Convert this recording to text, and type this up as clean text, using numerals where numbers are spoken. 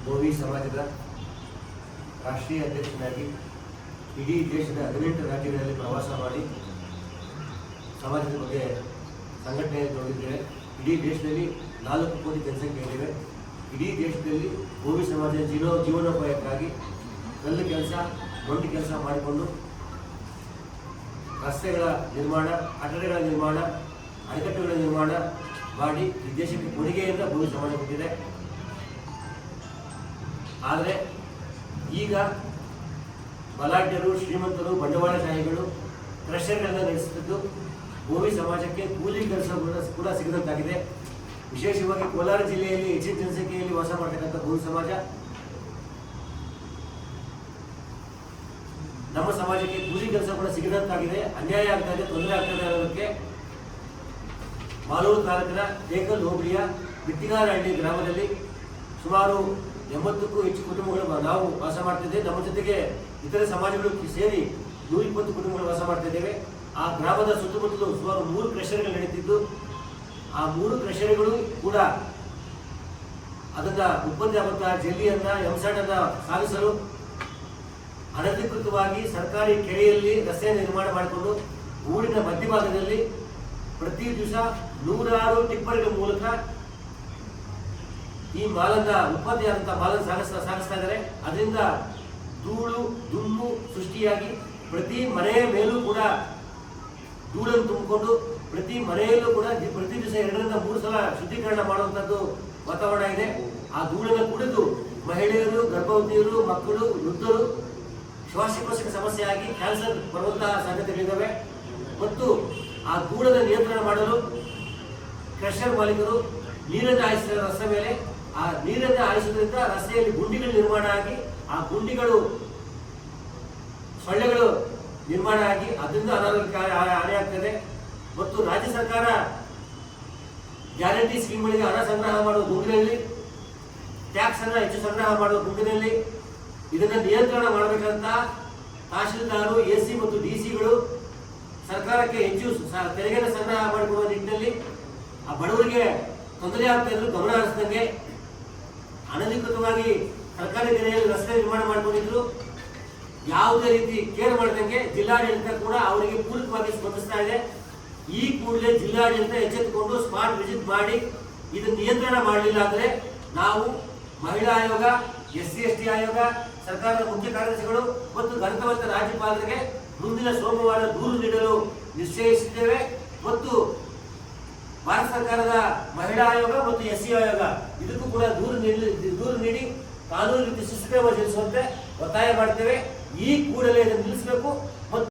ಬೋವಿ ಸಮಾಜದ ರಾಷ್ಟ್ರೀಯ ಅಧ್ಯಕ್ಷನಾಗಿ ಇಡೀ ದೇಶದ 18 ರಾಜ್ಯಗಳಲ್ಲಿ ಪ್ರವಾಸ ಮಾಡಿ ಸಮಾಜದ ಬಗ್ಗೆ ಸಂಘಟನೆ ನೋಡಿದ್ದೇವೆ. ಇಡೀ ದೇಶದಲ್ಲಿ 4 ಕೋಟಿ ಜನಸಂಖ್ಯೆ ಇದ್ದೇವೆ. ಇಡೀ ದೇಶದಲ್ಲಿ ಬೋವಿ ಸಮಾಜದ ಜೀವನೋಪಾಯಕ್ಕಾಗಿ ಕಲ್ಲು ಕೆಲಸ, ಮೊಂಡಿ ಕೆಲಸ ಮಾಡಿಕೊಂಡು ರಸ್ತೆಗಳ ನಿರ್ಮಾಣ, ಕಟ್ಟಡಗಳ ನಿರ್ಮಾಣ, ಅಣೆಕಟ್ಟುಗಳ ನಿರ್ಮಾಣ ಮಾಡಿ ಈ ದೇಶಕ್ಕೆ ಕೊಡುಗೆಯಿಂದ ಬೋವಿ ಸಮಾಜ ಕೊಟ್ಟಿದೆ. ಆದರೆ ಈಗ ಬಲಾಢ್ಯರು, ಶ್ರೀಮಂತರು, ಬಂಡವಾಳಶಾಹಿಗಳು ಕ್ರಷರ್ಗಳನ್ನು ನಡೆಸುತ್ತಿದ್ದು ಬೋವಿ ಸಮಾಜಕ್ಕೆ ಕೂಲಿ ಕೆಲಸ ಕೂಡ ಸಿಗದಂತಾಗಿದೆ. ವಿಶೇಷವಾಗಿ ಕೋಲಾರ ಜಿಲ್ಲೆಯಲ್ಲಿ ಹೆಚ್ಚಿನ ಜನಸಂಖ್ಯೆಯಲ್ಲಿ ವಾಸ ಮಾಡತಕ್ಕಂಥ ಬೋವಿ ಸಮಾಜ ನಮ್ಮ ಸಮಾಜಕ್ಕೆ ಕೂಲಿ ಕೆಲಸ ಕೂಡ ಸಿಗದಂತಾಗಿದೆ. ಅನ್ಯಾಯ ಆಗ್ತಾ ಇದೆ, ತೊಂದರೆ ಆಗ್ತದೆ ಅನ್ನೋದಕ್ಕೆ ಮಾಲೂರು ತಾಲೂಕಿನ ಟೇಕಲ್ ಹೋಬಳಿಯ ಬಿಟ್ಟಿಗಾರಹಳ್ಳಿ ಗ್ರಾಮದಲ್ಲಿ ಸುಮಾರು 80ಕ್ಕೂ ಹೆಚ್ಚು ಕುಟುಂಬಗಳು ನಾವು ವಾಸ ಮಾಡ್ತಿದ್ದೇವೆ. ನಮ್ಮ ಜೊತೆಗೆ ಇತರೆ ಸಮಾಜಗಳು ಸೇರಿ 120 ಕುಟುಂಬಗಳು ವಾಸ ಮಾಡ್ತಿದ್ದೇವೆ. ಆ ಗ್ರಾಮದ ಸುತ್ತಮುತ್ತಲು ಸುಮಾರು 3 ಕ್ರಷರ್ಗಳು ನಡೀತಿದ್ದು ಆ 3 ಕ್ರಷರ್ಗಳು ಕೂಡ ಅದನ್ನ ಉತ್ಪತ್ತಿ ಆಗುತ್ತಾ ಜಲ್ಲಿಯನ್ನ, ಎಂಸಾಟನ್ನ ಸಾಗಿಸಲು ಅನಧಿಕೃತವಾಗಿ ಸರ್ಕಾರಿ ಕೆರೆಯಲ್ಲಿ ರಸ್ತೆ ನಿರ್ಮಾಣ ಮಾಡಿಕೊಂಡು ಊರಿನ ಮಧ್ಯಭಾಗದಲ್ಲಿ ಪ್ರತಿ ದಿವಸ 100 ಟಿಪ್ಪರ್ಗಳ ಮೂಲಕ ಈ ಮಾಲನ್ನ ಉತ್ಪತ್ತಿಯಾದಂತಹ ಮಾಲನ್ನು ಸಾಗಿಸ್ತಾ ಇದ್ದಾರೆ. ಅದರಿಂದ ಧೂಳು, ದುಮ್ಮು ಸೃಷ್ಟಿಯಾಗಿ ಪ್ರತಿ ಮನೆಯ ಮೇಲೂ ಕೂಡ ಧೂಳನ್ನು ತುಂಬಿಕೊಂಡು ಪ್ರತಿ ಮನೆಯಲ್ಲೂ ಕೂಡ ಪ್ರತಿ ದಿವಸ 2 ರಿಂದ 3 ಸಲ ಶುದ್ಧೀಕರಣ ಮಾಡುವಂಥದ್ದು ವಾತಾವರಣ ಇದೆ. ಆ ಧೂಳನ್ನು ಕುಡಿದು ಮಹಿಳೆಯರು, ಗರ್ಭವತಿಯರು, ಮಕ್ಕಳು, ವೃದ್ಧರು ಶ್ವಾಸಕೋಶಕ್ಕೆ ಸಮಸ್ಯೆ ಆಗಿ ಕ್ಯಾನ್ಸರ್ ಬರುವಂತಹ ಸಾಧ್ಯತೆಗಳಿದ್ದಾವೆ. ಮತ್ತು ಆ ಧೂಳನ್ನು ನಿಯಂತ್ರಣ ಮಾಡಲು ಕ್ರಷರ್ ಮಾಲೀಕರು ನೀರನ್ನು ಹಾಯಿಸಿದ ರಸ್ತೆ ಮೇಲೆ ಆ ನೀರನ್ನು ಹಾಯಿಸುವುದರಿಂದ ರಸ್ತೆಯಲ್ಲಿ ಗುಂಡಿಗಳು ನಿರ್ಮಾಣ ಆಗಿ ಆ ಗುಂಡಿಗಳು ಸೊಳ್ಳೆಗಳು ನಿರ್ಮಾಣ ಆಗಿ ಅದರಿಂದ ಅನಾರೋಗ್ಯಕ್ಕೆ ಹಾನಿಯಾಗ್ತದೆ. ಮತ್ತು ರಾಜ್ಯ ಸರ್ಕಾರ ಗ್ಯಾರಂಟಿ ಸ್ಕೀಮ್ಗಳಿಗೆ ಹಣ ಸಂಗ್ರಹ ಮಾಡುವ ಗುಂಪಿನಲ್ಲಿ, ಟ್ಯಾಕ್ಸ್ ಅನ್ನು ಹೆಚ್ಚು ಸಂಗ್ರಹ ಮಾಡುವ ಗುಂಪಿನಲ್ಲಿ ಇದನ್ನು ನಿಯಂತ್ರಣ ಮಾಡಬೇಕಂತ ತಹಶೀಲ್ದಾರು, AC ಮತ್ತು DC ಸರ್ಕಾರಕ್ಕೆ ಹೆಚ್ಚು ತೆರಿಗೆಯನ್ನು ಸಂಗ್ರಹ ಮಾಡಿಕೊಡುವ ನಿಟ್ಟಿನಲ್ಲಿ ಆ ಬಡವರಿಗೆ ತೊಂದರೆ ಆಗ್ತಾ ಇದ್ರು ಗಮನ ಹರಿಸಿದಂಗೆ ಅನಧಿಕೃತವಾಗಿ ಸರ್ಕಾರಿ ಕೆರೆಯಲ್ಲಿ ರಸ್ತೆ ನಿರ್ಮಾಣ ಮಾಡಿಕೊಂಡಿದ್ರು. ಯಾವುದೇ ರೀತಿ ಕೇರ್ ಮಾಡದಂಗೆ ಜಿಲ್ಲಾಡಳಿತ ಕೂಡ ಅವರಿಗೆ ಪೂರಕವಾಗಿ ಸ್ಪಂದಿಸ್ತಾ ಇದೆ. ಈ ಕೂಡಲೇ ಜಿಲ್ಲಾಡಳಿತ ಎಚ್ಚೆತ್ತುಕೊಂಡು ಸ್ಮಾರ್ಟ್ ವಿಸಿಟ್ ಮಾಡಿ ಇದನ್ನು ನಿಯಂತ್ರಣ ಮಾಡಲಿಲ್ಲ ಅಂದರೆ ನಾವು ಮಹಿಳಾ ಆಯೋಗ, SC/ST ಆಯೋಗ, ಸರ್ಕಾರದ ಮುಖ್ಯ ಕಾರ್ಯದರ್ಶಿಗಳು ಮತ್ತು ಗಣಿತವಂತ ರಾಜ್ಯಪಾಲರಿಗೆ ಮುಂದಿನ ಸೋಮವಾರ ದೂರು ನೀಡಲು ನಿಶ್ಚಯಿಸಿದ್ದೇವೆ. ಮತ್ತು ಭಾರತ ಸರ್ಕಾರದ ಮಹಿಳಾ ಆಯೋಗ ಮತ್ತು SC ಆಯೋಗ ಇದಕ್ಕೂ ಕೂಡ ದೂರು ನೀಡಿ ಕಾನೂನು ರೀತಿ ಸುಸ್ಥಿರ ಜರುಗಿಸುವಂತೆ ಒತ್ತಾಯ ಮಾಡ್ತೇವೆ. ಈ ಕೂಡಲೇ ಇದನ್ನು ನಿಲ್ಲಿಸಬೇಕು.